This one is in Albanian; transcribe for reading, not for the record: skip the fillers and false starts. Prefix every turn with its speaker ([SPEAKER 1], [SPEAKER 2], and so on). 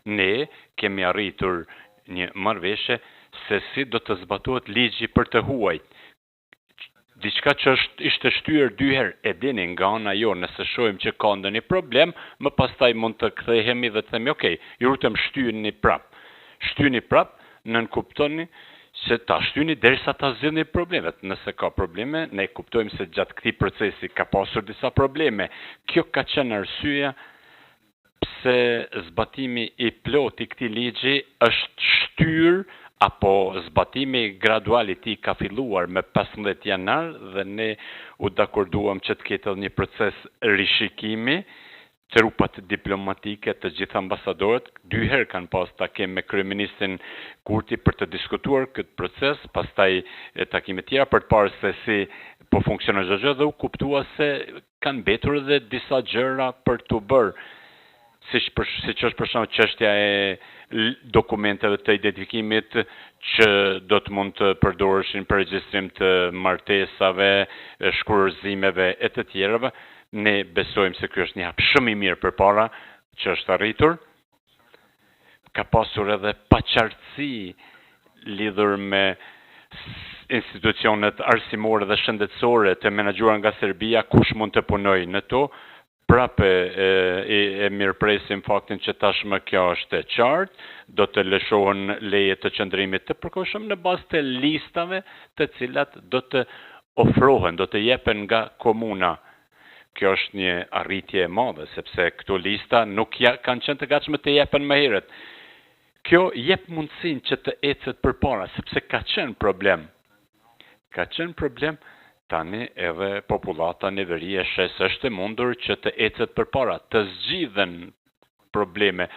[SPEAKER 1] ne kemi arritur një marrëveshje se si do të zbatohet ligji për të huajt. Diçka që ishte shtyr 2 herë e dini nga ana jo, nëse shohim që ka ndonjë problem, më pastaj mund të kthehemi dhe të themi, okay, ju lutem shtyni prap. Shtyni prap, nën kuptoni se ta shtyni derisa ta zgjidhni problemet. Nëse ka probleme, ne kuptojmë se gjatë këtij procesi ka pasur disa probleme. Kjo ka qenë arsyeja pse zbatimi i plot i këtij ligji është shtyr apo zbatimi gradual I tij ka filluar me 15 janar dhe ne u dakorduam që të ketë një proces rishikimi, trupat diplomatike të gjithë ambasadorët 2 herë kanë pas takim me kryeministin Kurti për të diskutuar këtë proces, pastaj takime tjera për të parë se si po funksionon çdo gjë dhe u kuptua se kanë mbetur edhe disa gjëra për të bërë. Siç është për shembull çështja e dokumenteve të identifikimit që do të mund të përdoreshin për regjistrim të martesave, shkurorzimeve e të tjerave, ne besojmë se ky është një hap shumë I mirë përpara që është arritur. Ka pasur edhe paqartësi lidhur me institucionet arsimore dhe shëndetësore të menaxhuara nga Serbia, kush mund të punojë në to. Prape e mirëpresim faktin që tashmë kjo është e qartë, do të lëshohen leje të qëndrimit të përkohshëm në bazë të listave të cilat do të ofrohen, do të jepen nga komuna. Kjo është një arritje e madhe, sepse këto lista nuk kanë qenë të gatshme të jepen më herët. Kjo jep mundësinë që të ecet përpara, sepse ka qenë problem. Tani edhe popullata në veri e shes është e mundur që të ecet përpara, të zgjidhen probleme,